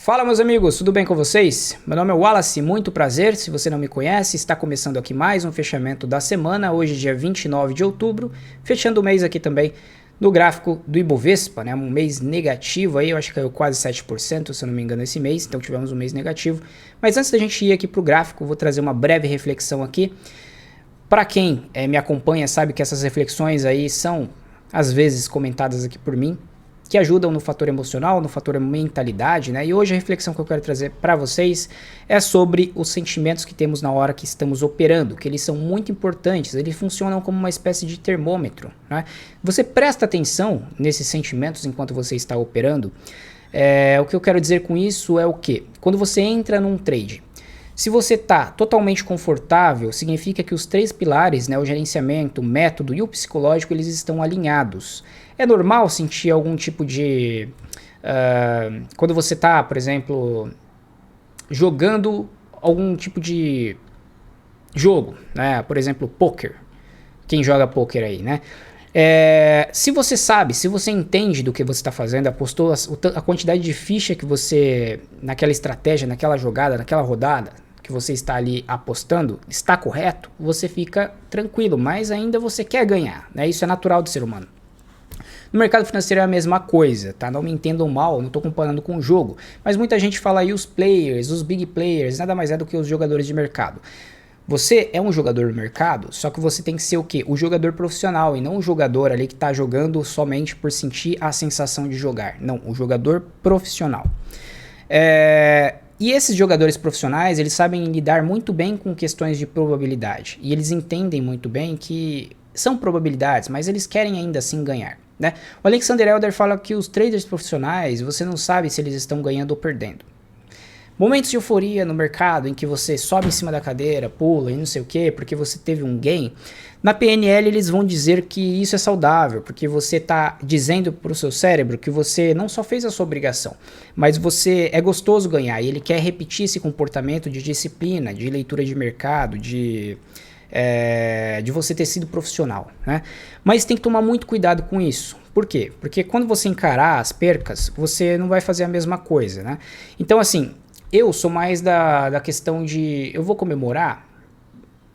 Fala meus amigos, tudo bem com vocês? Meu nome é Wallace, muito prazer, se você não me conhece, está começando aqui mais um fechamento da semana, hoje dia 29 de outubro, fechando o mês aqui também no gráfico do Ibovespa, né? Um mês negativo aí, eu acho que caiu quase 7%, se eu não me engano, esse mês, então tivemos um mês negativo. Mas antes da gente ir aqui para o gráfico, vou trazer uma breve reflexão aqui. Para quem me acompanha sabe que essas reflexões aí são, às vezes, comentadas aqui por mim, que ajudam no fator emocional, no fator mentalidade, né? E hoje a reflexão que eu quero trazer para vocês é sobre os sentimentos que temos na hora que estamos operando, que eles são muito importantes, eles funcionam como uma espécie de termômetro, né? Você presta atenção nesses sentimentos enquanto você está operando. O que eu quero dizer com isso é o quê? Quando você entra num trade, se você está totalmente confortável, significa que os três pilares, né, o gerenciamento, o método e o psicológico, eles estão alinhados. É normal sentir algum tipo de... quando você está, por exemplo, jogando algum tipo de jogo, né? Por exemplo, poker. Quem joga poker aí, né? Se você sabe, se você entende do que você está fazendo, apostou a quantidade de ficha que você, naquela estratégia, naquela jogada, naquela rodada, que você está ali apostando, está correto, você fica tranquilo, mas ainda você quer ganhar, né? Isso é natural do ser humano. No mercado financeiro é a mesma coisa, tá? Não me entendam mal, não estou comparando com o jogo, mas muita gente fala aí os players, os big players, nada mais é do que os jogadores de mercado. Você é um jogador do mercado, só que você tem que ser o quê? O jogador profissional e não o jogador ali que está jogando somente por sentir a sensação de jogar. Não, o jogador profissional. E esses jogadores profissionais, eles sabem lidar muito bem com questões de probabilidade. E eles entendem muito bem que são probabilidades, mas eles querem ainda assim ganhar, né? O Alexander Elder fala que os traders profissionais, você não sabe se eles estão ganhando ou perdendo. Momentos de euforia no mercado em que você sobe em cima da cadeira, pula e não sei o que, porque você teve um gain, na PNL eles vão dizer que isso é saudável, porque você está dizendo para o seu cérebro que você não só fez a sua obrigação, mas você é gostoso ganhar e ele quer repetir esse comportamento de disciplina, de leitura de mercado, de você ter sido profissional, né? Mas tem que tomar muito cuidado com isso. Por quê? Porque quando você encarar as percas, você não vai fazer a mesma coisa, né? Então assim, eu sou mais da questão de eu vou comemorar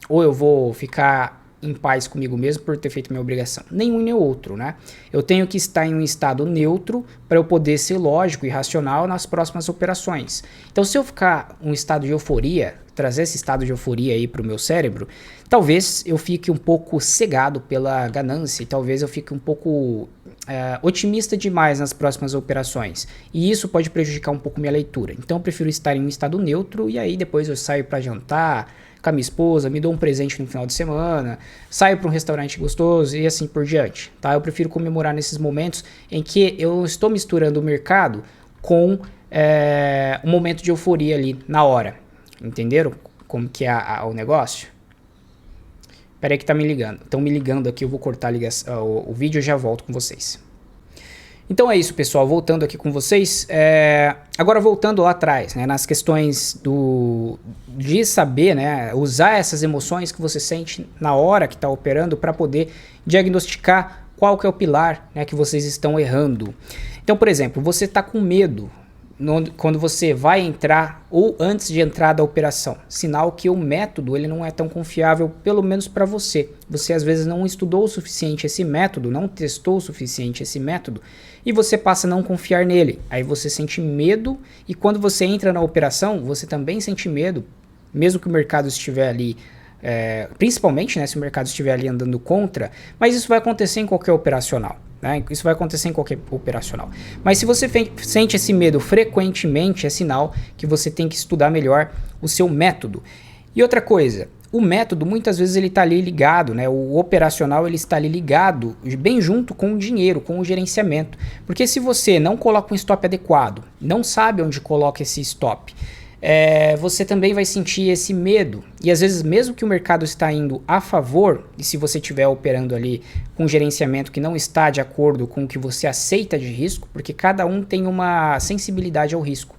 ou eu vou ficar em paz comigo mesmo por ter feito minha obrigação. Nenhum nem outro, né? Eu tenho que estar em um estado neutro para eu poder ser lógico e racional nas próximas operações. Então se eu ficar em um estado de euforia, trazer esse estado de euforia aí para o meu cérebro, talvez eu fique um pouco cegado pela ganância e talvez eu fique um pouco otimista demais nas próximas operações. E isso pode prejudicar um pouco minha leitura. Então eu prefiro estar em um estado neutro e aí depois eu saio para jantar com a minha esposa, me dou um presente no final de semana, saio para um restaurante gostoso e assim por diante, tá? Eu prefiro comemorar nesses momentos em que eu estou misturando o mercado com um momento de euforia ali na hora. Entenderam como que é o negócio? Pera aí que tá me ligando. Estão me ligando aqui, eu vou cortar a ligação, o vídeo e já volto com vocês. Então é isso, pessoal. Voltando aqui com vocês. Agora voltando lá atrás, né, nas questões de saber, né, usar essas emoções que você sente na hora que está operando para poder diagnosticar qual que é o pilar, né, que vocês estão errando. Então, por exemplo, você está com medo quando você vai entrar ou antes de entrar da operação, sinal que o método ele não é tão confiável, pelo menos para você. Você às vezes não estudou o suficiente esse método, não testou o suficiente esse método e você passa a não confiar nele. Aí você sente medo e quando você entra na operação, você também sente medo, mesmo que o mercado estiver ali, principalmente, né, se o mercado estiver ali andando contra, mas isso vai acontecer em qualquer operacional. Isso vai acontecer em qualquer operacional. Mas se você sente esse medo frequentemente, é sinal que você tem que estudar melhor o seu método. E outra coisa, o método muitas vezes ele está ali ligado, né? O operacional ele está ali ligado bem junto com o dinheiro, com o gerenciamento. Porque se você não coloca um stop adequado, não sabe onde coloca esse stop, você também vai sentir esse medo. E às vezes mesmo que o mercado está indo a favor, e se você estiver operando ali com um gerenciamento que não está de acordo com o que você aceita de risco, porque cada um tem uma sensibilidade ao risco.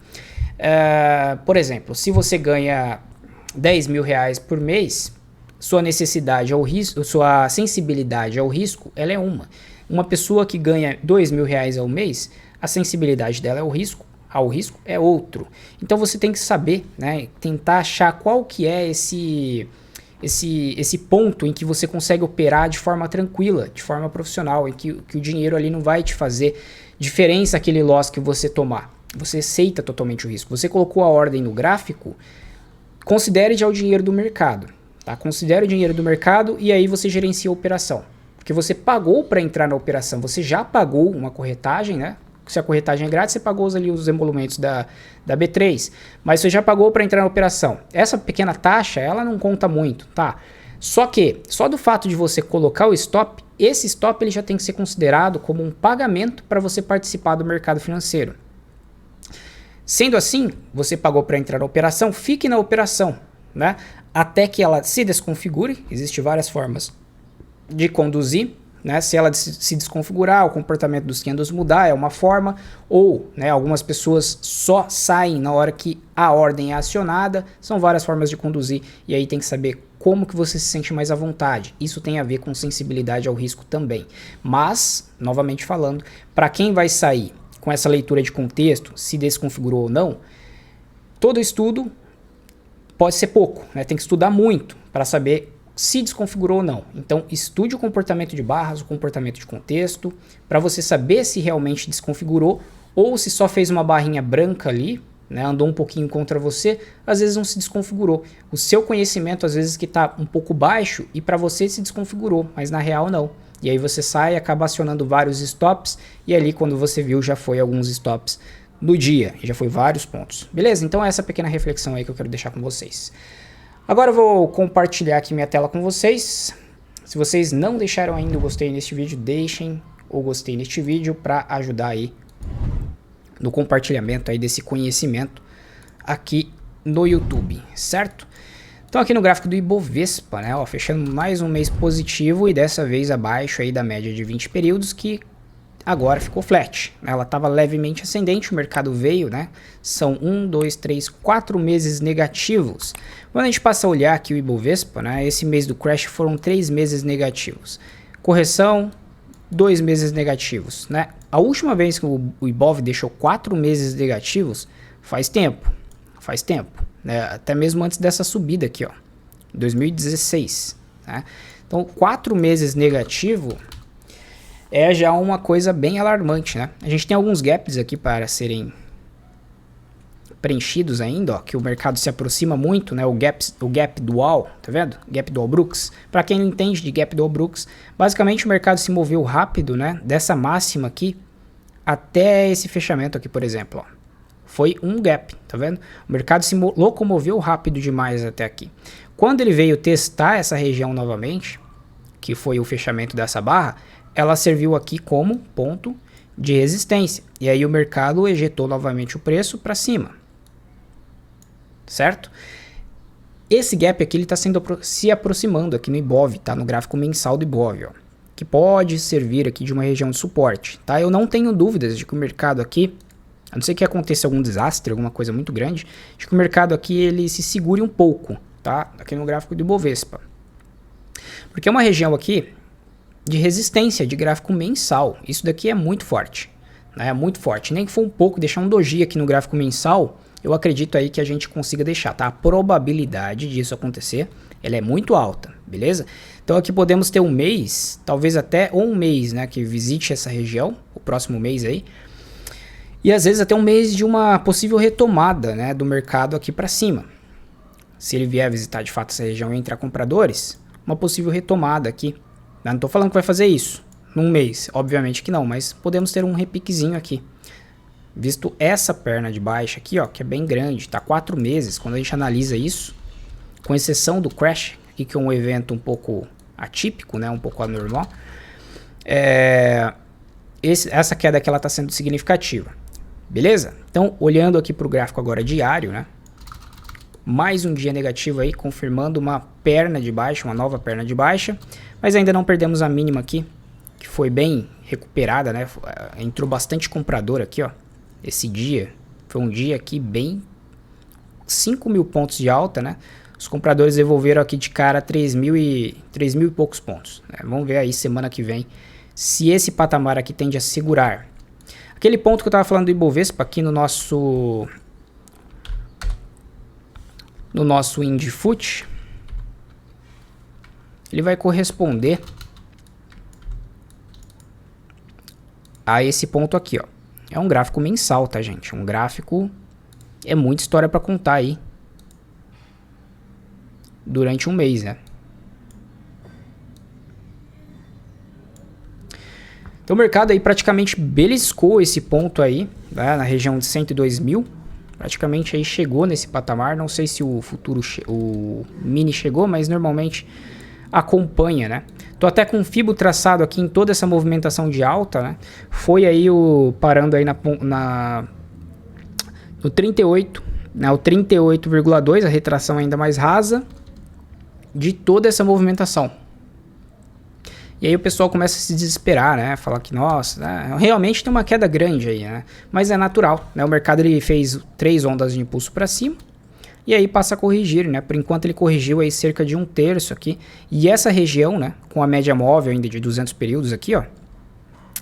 Por exemplo, se você ganha 10 mil reais por mês, sua necessidade ao risco, sua sensibilidade ao risco, ela é uma. Uma pessoa que ganha 2 mil reais ao mês, a sensibilidade dela é o risco, o risco é outro. Então você tem que saber, né, tentar achar qual que é esse ponto em que você consegue operar de forma tranquila, de forma profissional, em que o dinheiro ali não vai te fazer diferença aquele loss que você tomar. Você aceita totalmente o risco. Você colocou a ordem no gráfico, considere já o dinheiro do mercado. Tá? Considere o dinheiro do mercado e aí você gerencia a operação. Porque você pagou para entrar na operação, você já pagou uma corretagem, né? Se a corretagem é grátis, você pagou ali os emolumentos da B3, mas você já pagou para entrar na operação. Essa pequena taxa, ela não conta muito, tá? Só que, só do fato de você colocar o stop, esse stop ele já tem que ser considerado como um pagamento para você participar do mercado financeiro. Sendo assim, você pagou para entrar na operação, fique na operação, né? Até que ela se desconfigure, existem várias formas de conduzir, né? Se ela se desconfigurar, o comportamento dos candles mudar é uma forma, ou, né, algumas pessoas só saem na hora que a ordem é acionada, são várias formas de conduzir, e aí tem que saber como que você se sente mais à vontade. Isso tem a ver com sensibilidade ao risco também. Mas, novamente falando, para quem vai sair com essa leitura de contexto, se desconfigurou ou não, todo estudo pode ser pouco, né? Tem que estudar muito para saber se desconfigurou ou não. Então estude o comportamento de barras, o comportamento de contexto, para você saber se realmente desconfigurou ou se só fez uma barrinha branca ali, né, andou um pouquinho contra você, às vezes não se desconfigurou. O seu conhecimento às vezes que está um pouco baixo e para você se desconfigurou, mas na real não. E aí você sai e acaba acionando vários stops e ali quando você viu já foi alguns stops no dia, já foi vários pontos. Beleza? Então essa pequena reflexão aí que eu quero deixar com vocês. Agora eu vou compartilhar aqui minha tela com vocês. Se vocês não deixaram ainda o gostei neste vídeo, deixem o gostei neste vídeo para ajudar aí no compartilhamento aí desse conhecimento aqui no YouTube, certo? Então aqui no gráfico do Ibovespa, né, ó, fechando mais um mês positivo e dessa vez abaixo aí da média de 20 períodos que agora ficou flat, né? Ela estava levemente ascendente, o mercado veio, né? São 1, 2, 3, 4 meses negativos. Quando a gente passa a olhar aqui o Ibovespa, né? Esse mês do crash foram 3 meses negativos. Correção, 2 meses negativos, né? A última vez que o Ibov deixou 4 meses negativos faz tempo, né? Até mesmo antes dessa subida aqui, ó, 2016, né? Então 4 meses negativo é já uma coisa bem alarmante, né? A gente tem alguns gaps aqui para serem preenchidos ainda, ó, que o mercado se aproxima muito, né? O gap dual, tá vendo? Gap dual Brooks. Para quem não entende de gap dual Brooks, basicamente o mercado se moveu rápido, né? Dessa máxima aqui até esse fechamento aqui, por exemplo, ó. Foi um gap, tá vendo? O mercado se locomoveu rápido demais até aqui. Quando ele veio testar essa região novamente, que foi o fechamento dessa barra, ela serviu aqui como ponto de resistência. E aí o mercado ejetou novamente o preço para cima. Certo? Esse gap aqui está se aproximando aqui no Ibov, tá? No gráfico mensal do Ibov, ó, que pode servir aqui de uma região de suporte. Tá? Eu não tenho dúvidas de que o mercado aqui, a não ser que aconteça algum desastre, alguma coisa muito grande, de que o mercado aqui ele se segure um pouco, tá? Aqui no gráfico do Ibovespa. Porque é uma região aqui de resistência de gráfico mensal. Isso daqui é muito forte, né? É muito forte. Nem que for um pouco, deixar um doji aqui no gráfico mensal, eu acredito aí que a gente consiga deixar, tá? A probabilidade disso acontecer, ela é muito alta, beleza? Então aqui podemos ter um mês, talvez até um mês, né, que visite essa região, o próximo mês aí, e às vezes até um mês de uma possível retomada, né, do mercado aqui para cima. Se ele vier visitar de fato essa região e entrar compradores, uma possível retomada aqui. Não estou falando que vai fazer isso num mês, obviamente que não, mas podemos ter um repiquezinho aqui. Visto essa perna de baixa aqui, ó, que é bem grande, tá 4 meses, quando a gente analisa isso, com exceção do crash, aqui que é um evento um pouco atípico, né, um pouco anormal, essa queda aqui ela está sendo significativa, beleza? Então, olhando aqui para o gráfico agora diário, né, mais um dia negativo aí, confirmando uma perna de baixa, uma nova perna de baixa, mas ainda não perdemos a mínima aqui, que foi bem recuperada, né? Entrou bastante comprador aqui, ó. Esse dia foi um dia aqui bem 5 mil pontos de alta, né? Os compradores devolveram aqui de cara 3 mil e poucos pontos, né? Vamos ver aí semana que vem se esse patamar aqui tende a segurar. Aquele ponto que eu estava falando do Ibovespa aqui no nosso INDIFUT, ele vai corresponder a esse ponto aqui, ó. É um gráfico mensal, tá, gente? Um gráfico é muita história para contar aí durante um mês, né? Então o mercado aí praticamente beliscou esse ponto aí, né, na região de 102 mil. Praticamente aí chegou nesse patamar. Não sei se o futuro, o mini chegou, mas normalmente acompanha, né? Tô até com o Fibo traçado aqui em toda essa movimentação de alta, né? Foi aí parando aí no 38, né? O 38,2, a retração ainda mais rasa de toda essa movimentação. E aí o pessoal começa a se desesperar, né? Falar que, nossa, né? Realmente tem uma queda grande aí, né? Mas é natural, né? O mercado ele fez 3 ondas de impulso para cima e aí passa a corrigir, né? Por enquanto ele corrigiu aí cerca de 1/3 aqui. E essa região, né? Com a média móvel ainda de 200 períodos aqui, ó.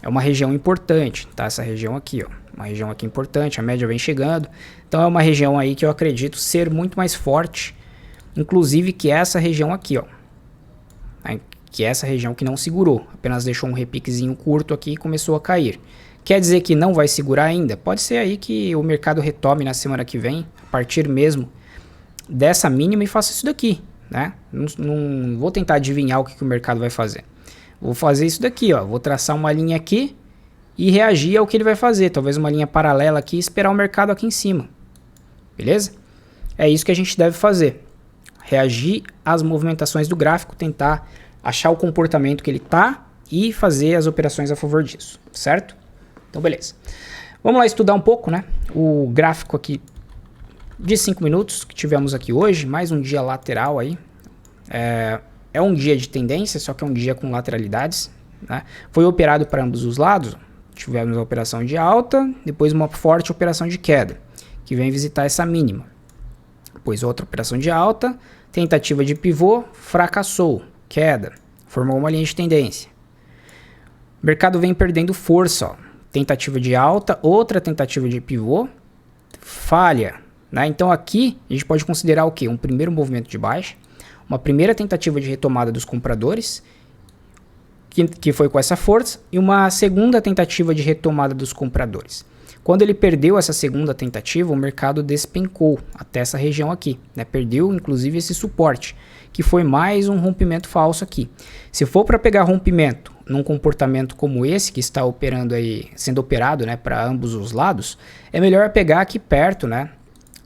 É uma região importante, tá? Essa região aqui, ó. Uma região aqui importante, a média vem chegando. Então é uma região aí que eu acredito ser muito mais forte, inclusive que essa região aqui, ó. Que é essa região que não segurou, apenas deixou um repiquezinho curto aqui e começou a cair. Quer dizer que não vai segurar ainda? Pode ser aí que o mercado retome na semana que vem, a partir mesmo dessa mínima e faça isso daqui, né? Não vou tentar adivinhar o que o mercado vai fazer. Vou fazer isso daqui, ó. Vou traçar uma linha aqui e reagir ao que ele vai fazer. Talvez uma linha paralela aqui e esperar o mercado aqui em cima. Beleza? É isso que a gente deve fazer. Reagir às movimentações do gráfico, tentar achar o comportamento que ele tá e fazer as operações a favor disso, certo? Então, beleza. Vamos lá estudar um pouco, né? O gráfico aqui de 5 minutos que tivemos aqui hoje, mais um dia lateral aí. É um dia de tendência, só que é um dia com lateralidades, né? Foi operado para ambos os lados. Tivemos a operação de alta, depois uma forte operação de queda, que vem visitar essa mínima. Depois outra operação de alta, tentativa de pivô, fracassou. Queda, formou uma linha de tendência. O mercado vem perdendo força, ó. Tentativa de alta, outra tentativa de pivô, falha, né? Então aqui a gente pode considerar o quê? Um primeiro movimento de baixa, uma primeira tentativa de retomada dos compradores, que foi com essa força, e uma segunda tentativa de retomada dos compradores. Quando ele perdeu essa segunda tentativa, o mercado despencou até essa região aqui, né? Perdeu inclusive esse suporte, que foi mais um rompimento falso aqui. Se for para pegar rompimento num comportamento como esse, que está operando aí, sendo operado, né, para ambos os lados, é melhor pegar aqui perto, né,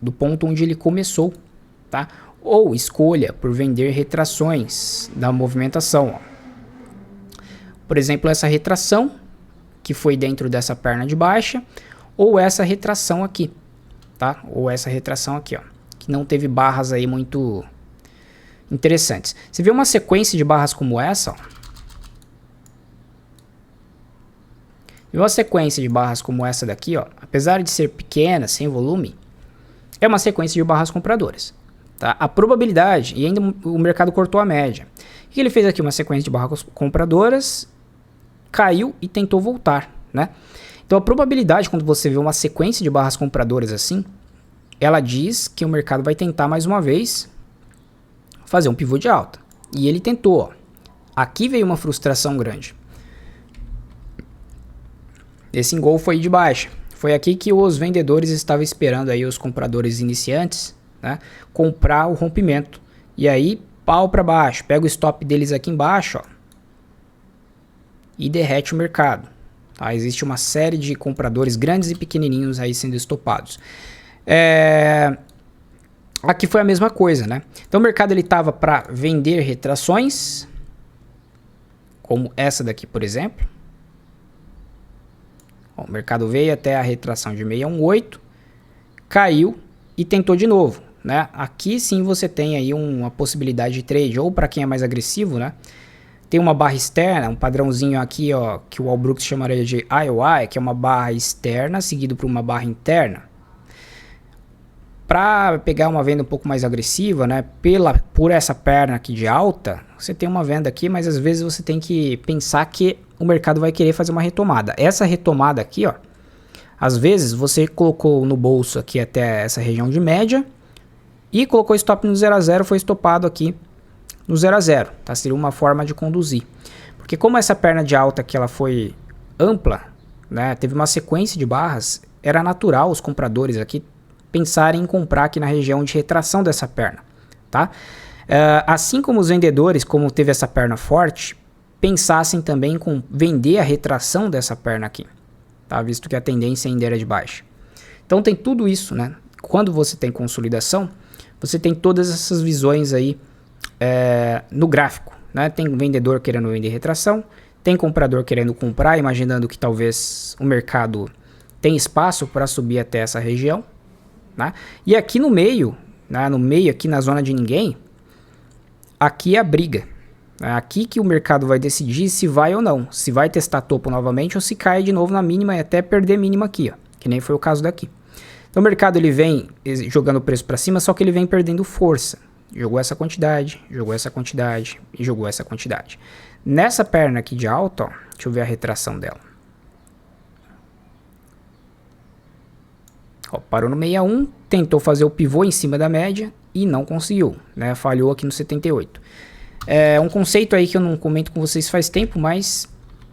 do ponto onde ele começou, tá? Ou escolha por vender retrações da movimentação, ó. Por exemplo, essa retração, que foi dentro dessa perna de baixa, ou essa retração aqui, tá? Ou essa retração aqui, ó, que não teve barras aí muito interessantes. Você vê uma sequência de barras como essa, ó. E uma sequência de barras como essa daqui, ó, apesar de ser pequena, sem volume, é uma sequência de barras compradoras, tá? A probabilidade, e ainda o mercado cortou a média. O que ele fez aqui? Uma sequência de barras compradoras, caiu e tentou voltar, né? Então a probabilidade, quando você vê uma sequência de barras compradoras assim, ela diz que o mercado vai tentar mais uma vez fazer um pivô de alta. E ele tentou, ó. Aqui veio uma frustração grande. Esse engolfo aí de baixa. Foi aqui que os vendedores estavam esperando aí os compradores iniciantes, né, comprar o rompimento. E aí, pau para baixo. Pega o stop deles aqui embaixo, ó, e derrete o mercado. Tá? Existe uma série de compradores grandes e pequenininhos aí sendo estopados. Aqui foi a mesma coisa, né? Então o mercado ele estava para vender retrações, como essa daqui, por exemplo. Bom, o mercado veio até a retração de 618, caiu e tentou de novo, né? Aqui sim você tem aí uma possibilidade de trade, ou para quem é mais agressivo, né? Tem uma barra externa, um padrãozinho aqui, ó, que o Walbrooks chamaria de IOI, que é uma barra externa seguido por uma barra interna. Para pegar uma venda um pouco mais agressiva, né, por essa perna aqui de alta, você tem uma venda aqui, mas às vezes você tem que pensar que o mercado vai querer fazer uma retomada. Essa retomada aqui, ó, Às vezes você colocou no bolso aqui até essa região de média e colocou stop no 0 a 0, foi estopado aqui no 0 a 0, tá? Seria uma forma de conduzir. Porque como essa perna de alta aqui ela foi ampla, né? Teve uma sequência de barras, era natural os compradores aqui pensarem em comprar aqui na região de retração dessa perna, tá? Assim como os vendedores, como teve essa perna forte, pensassem também em vender a retração dessa perna aqui, tá? Visto que a tendência ainda era de baixa. Então tem tudo isso, né? Quando você tem consolidação, você tem todas essas visões aí no gráfico, né? Tem vendedor querendo vender retração, tem comprador querendo comprar, imaginando que talvez o mercado tem espaço para subir até essa região, né? E aqui no meio, né? No meio aqui na zona de ninguém, aqui é a briga. É aqui que o mercado vai decidir se vai ou não, se vai testar topo novamente ou se cai de novo na mínima e até perder mínima aqui, ó, que nem foi o caso daqui. Então o mercado ele vem jogando o preço para cima, só que ele vem perdendo força. Jogou essa quantidade, jogou essa quantidade e jogou essa quantidade. Nessa perna aqui de alta, ó, deixa eu ver a retração dela. Ó, parou no 61, tentou fazer o pivô em cima da média e não conseguiu, né? Falhou aqui no 78. É um conceito aí que eu não comento com vocês faz tempo, mas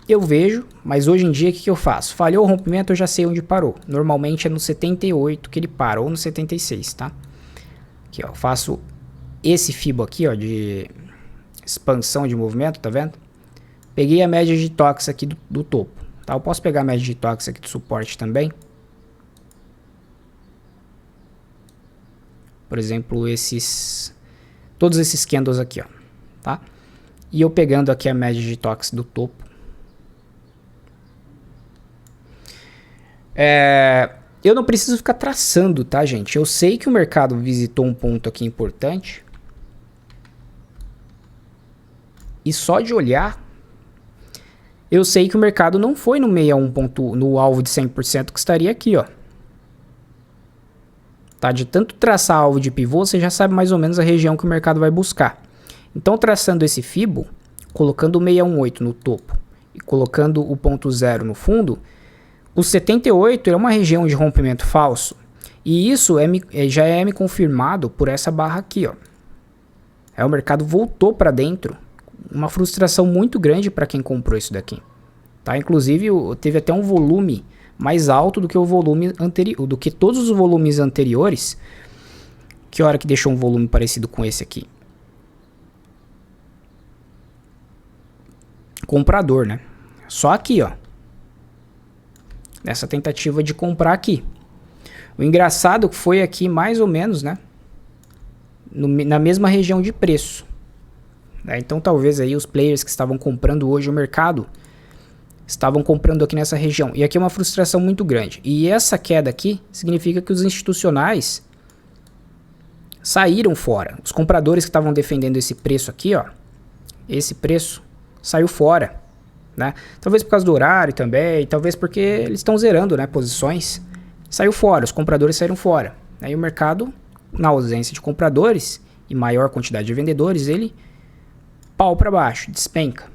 eu vejo. Mas hoje em dia, o que eu faço? Falhou o rompimento, eu já sei onde parou. Normalmente é no 78 que ele para, ou no 76, tá? Aqui, ó, eu faço esse fibo aqui, ó, de expansão de movimento, tá vendo? Peguei a média de toques aqui do topo, tá? Eu posso pegar a média de toques aqui do suporte também. Por exemplo, todos esses candles aqui, ó, tá? E eu pegando aqui a média de toques do topo. Eu não preciso ficar traçando, tá, gente? Eu sei que o mercado visitou um ponto aqui importante. E só de olhar, eu sei que o mercado não foi no 61 ponto, no alvo de 100% que estaria aqui, ó. Tá? De tanto traçar alvo de pivô, você já sabe mais ou menos a região que o mercado vai buscar. Então, traçando esse fibo, colocando o 618 no topo e colocando o ponto 0 no fundo, o 78 é uma região de rompimento falso. E isso já é me confirmado por essa barra aqui, ó. O mercado voltou para dentro. Uma frustração muito grande para quem comprou isso daqui. Tá? Inclusive, teve até um volume mais alto do que o volume anterior, do que todos os volumes anteriores. Que hora que deixou um volume parecido com esse aqui? Comprador, né? Só aqui, ó. Nessa tentativa de comprar aqui. O engraçado foi aqui mais ou menos, né? Na mesma região de preço. Então talvez aí os players que estavam comprando hoje o mercado estavam comprando aqui nessa região. E aqui é uma frustração muito grande. E essa queda aqui significa que os institucionais saíram fora. Os compradores que estavam defendendo esse preço aqui, ó, esse preço saiu fora, né? Talvez por causa do horário também, talvez porque eles estão zerando, né, posições. Saiu fora, os compradores saíram fora. Aí o mercado, na ausência de compradores e maior quantidade de vendedores, ele pau para baixo, despenca.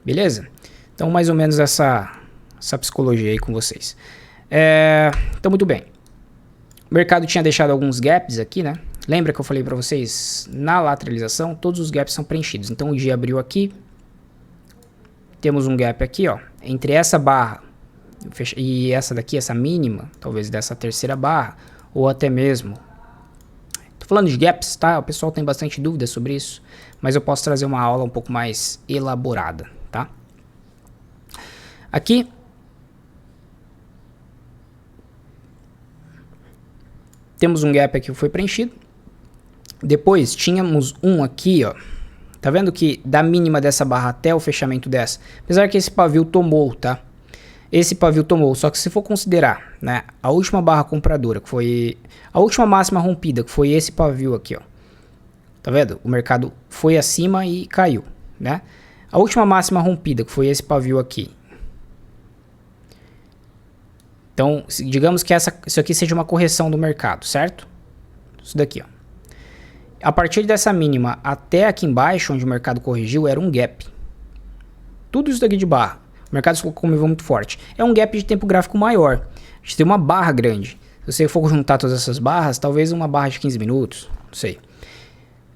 Beleza? Então mais ou menos essa psicologia aí com vocês. Então muito bem. O mercado tinha deixado alguns gaps aqui, né? Lembra que eu falei para vocês, na lateralização, todos os gaps são preenchidos. Então o dia abriu aqui. Temos um gap aqui, ó, entre essa barra e essa daqui, essa mínima, talvez dessa terceira barra, ou até mesmo... Tô falando de gaps, tá? O pessoal tem bastante dúvida sobre isso, mas eu posso trazer uma aula um pouco mais elaborada, tá? Aqui... temos um gap aqui que foi preenchido. Depois tínhamos um aqui, ó. Tá vendo que da mínima dessa barra até o fechamento dessa, apesar que esse pavio tomou, tá? Esse pavio tomou, só que se for considerar, né, a última barra compradora, que foi a última máxima rompida, que foi esse pavio aqui, ó. Tá vendo? O mercado foi acima e caiu, né? A última máxima rompida, que foi esse pavio aqui. Então, digamos que isso aqui seja uma correção do mercado, certo? Isso daqui, ó. A partir dessa mínima até aqui embaixo, onde o mercado corrigiu, era um gap. Tudo isso daqui de barra. O mercado se comoveu muito forte. É um gap de tempo gráfico maior. A gente tem uma barra grande. Se você for juntar todas essas barras, talvez uma barra de 15 minutos, não sei.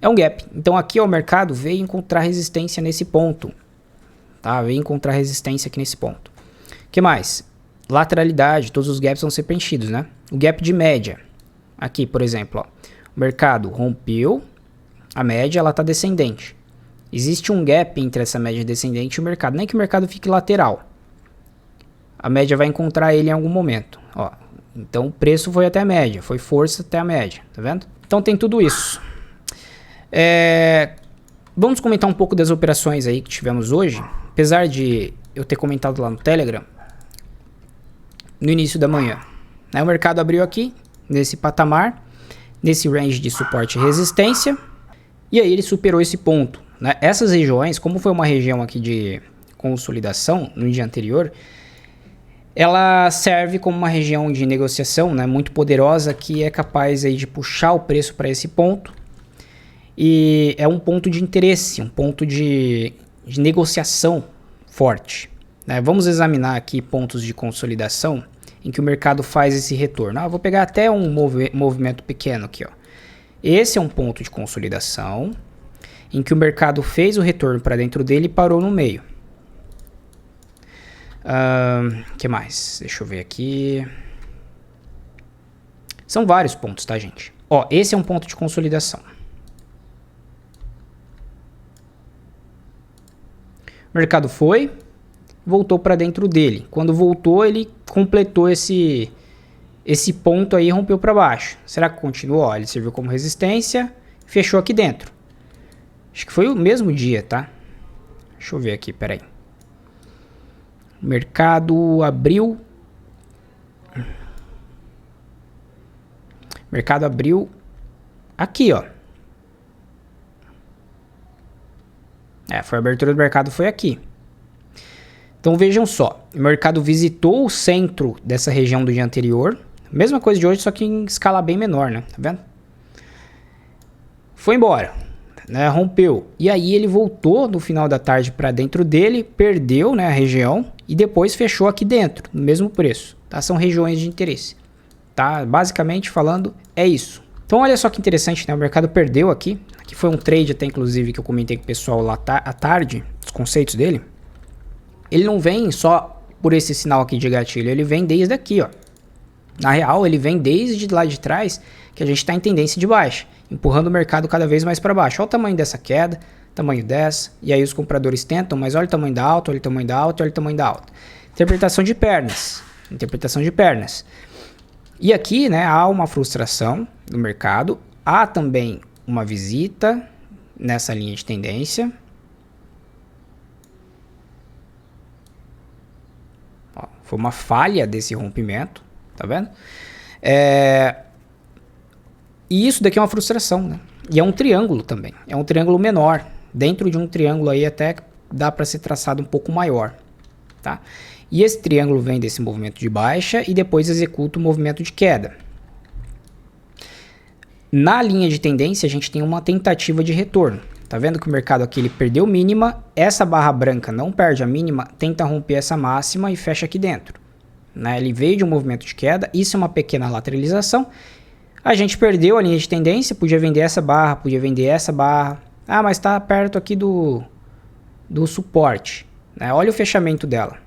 É um gap. Então aqui ó, o mercado veio encontrar resistência nesse ponto. Tá? Veio encontrar resistência aqui nesse ponto. O que mais? Lateralidade, todos os gaps vão ser preenchidos, né? O gap de média. Aqui, por exemplo, ó, o mercado rompeu, a média ela está descendente. Existe um gap entre essa média descendente e o mercado. Nem que o mercado fique lateral. A média vai encontrar ele em algum momento. Ó, então o preço foi até a média, foi força até a média, tá vendo? Então tem tudo isso. Vamos comentar um pouco das operações aí que tivemos hoje. Apesar de eu ter comentado lá no Telegram, no início da manhã, né, o mercado abriu aqui, nesse patamar, nesse range de suporte e resistência, e aí ele superou esse ponto. Né? Essas regiões, como foi uma região aqui de consolidação no dia anterior, ela serve como uma região de negociação, né, muito poderosa, que é capaz aí de puxar o preço para esse ponto. E é um ponto de interesse, um ponto de negociação forte. Né? Vamos examinar aqui pontos de consolidação em que o mercado faz esse retorno. Vou pegar até um movimento pequeno aqui. Ó. Esse é um ponto de consolidação em que o mercado fez o retorno para dentro dele e parou no meio. Que mais? Deixa eu ver aqui. São vários pontos, tá, gente? Ó, esse é um ponto de consolidação. O mercado foi, voltou para dentro dele. Quando voltou, ele completou esse ponto aí e rompeu para baixo. Será que continuou? Ó, ele serviu como resistência, fechou aqui dentro. Acho que foi o mesmo dia, tá? Deixa eu ver aqui, peraí. O mercado abriu. O mercado abriu aqui, ó. Foi a abertura do mercado, foi aqui. Então vejam só, o mercado visitou o centro dessa região do dia anterior. Mesma coisa de hoje, só que em escala bem menor, né? Tá vendo? Foi embora, né? Rompeu. E aí ele voltou no final da tarde para dentro dele, perdeu, né, a região e depois fechou aqui dentro, no mesmo preço. Tá? São regiões de interesse. Tá? Basicamente falando, é isso. Então olha só que interessante, né? O mercado perdeu aqui. Aqui foi um trade até inclusive que eu comentei com o pessoal lá à tarde, os conceitos dele. Ele não vem só por esse sinal aqui de gatilho, ele vem desde aqui, ó. Na real, ele vem desde lá de trás, que a gente está em tendência de baixa, empurrando o mercado cada vez mais para baixo. Olha o tamanho dessa queda, tamanho dessa, e aí os compradores tentam, mas olha o tamanho da alta, olha o tamanho da alta, olha o tamanho da alta. Interpretação de pernas, interpretação de pernas. E aqui, né, há uma frustração do mercado, há também uma visita nessa linha de tendência. Ó, foi uma falha desse rompimento, tá vendo? E isso daqui é uma frustração, né? E é um triângulo também, é um triângulo menor. Dentro de um triângulo aí até dá para ser traçado um pouco maior, tá? E esse triângulo vem desse movimento de baixa e depois executa o movimento de queda. Na linha de tendência, a gente tem uma tentativa de retorno. Tá vendo que o mercado aqui ele perdeu mínima, essa barra branca não perde a mínima, tenta romper essa máxima e fecha aqui dentro. Né? Ele veio de um movimento de queda, isso é uma pequena lateralização. A gente perdeu a linha de tendência, podia vender essa barra, podia vender essa barra. Mas está perto aqui do suporte. Né? Olha o fechamento dela.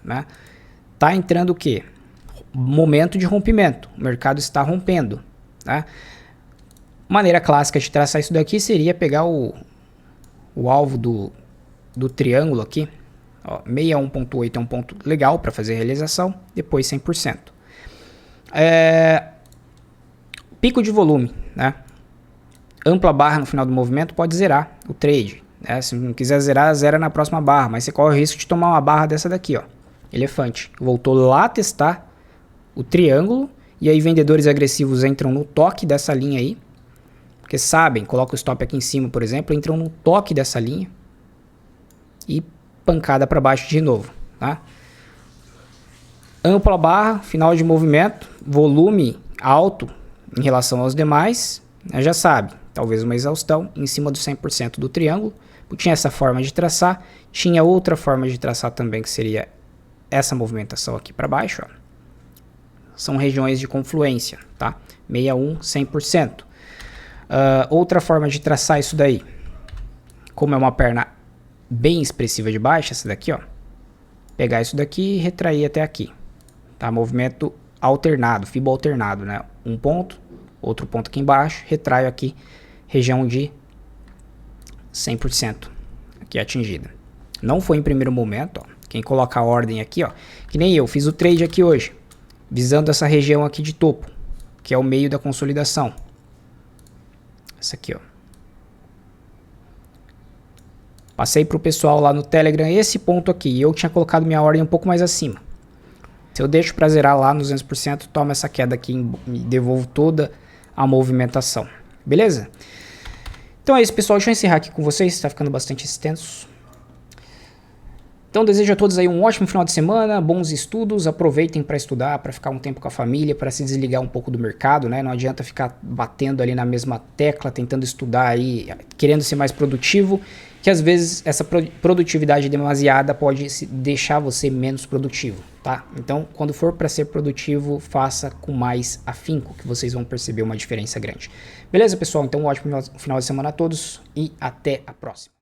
Né? Tá entrando o quê? Momento de rompimento. O mercado está rompendo. Tá? Maneira clássica de traçar isso daqui seria pegar o alvo do triângulo aqui. 61.8 é um ponto legal para fazer a realização. Depois 100%. Pico de volume. Né? Ampla barra no final do movimento pode zerar o trade. Né? Se não quiser zerar, zera na próxima barra. Mas você corre o risco de tomar uma barra dessa daqui. Ó. Elefante. Voltou lá testar o triângulo. E aí vendedores agressivos entram no toque dessa linha aí. Porque sabem, coloca o stop aqui em cima, por exemplo, entram no toque dessa linha e pancada para baixo de novo. Tá? Ampla barra, final de movimento, volume alto em relação aos demais, né, já sabe, talvez uma exaustão em cima do 100% do triângulo. Tinha essa forma de traçar, tinha outra forma de traçar também que seria essa movimentação aqui para baixo. Ó. são regiões de confluência, tá? 61, 100%. Outra forma de traçar isso daí, como é uma perna bem expressiva de baixa, essa daqui, ó, pegar isso daqui e retrair até aqui, tá? Movimento alternado, fibo alternado, né? Um ponto, outro ponto aqui embaixo, retraio aqui, região de 100% aqui atingida. Não foi em primeiro momento, ó. Quem coloca a ordem aqui, ó, que nem eu, fiz o trade aqui hoje, visando essa região aqui de topo, que é o meio da consolidação. Essa aqui, ó. Passei para o pessoal lá no Telegram esse ponto aqui, eu tinha colocado minha ordem um pouco mais acima. Se eu deixo para zerar lá nos 200%, toma essa queda aqui e devolvo toda a movimentação. Beleza? Então é isso, pessoal. Deixa eu encerrar aqui com vocês, está ficando bastante extenso. Então desejo a todos aí um ótimo final de semana, bons estudos, aproveitem para estudar, para ficar um tempo com a família, para se desligar um pouco do mercado, né? Não adianta ficar batendo ali na mesma tecla, tentando estudar aí, querendo ser mais produtivo, que às vezes essa produtividade demasiada pode deixar você menos produtivo, tá? Então, quando for para ser produtivo, faça com mais afinco, que vocês vão perceber uma diferença grande. Beleza, pessoal? Então, um ótimo final de semana a todos e até a próxima.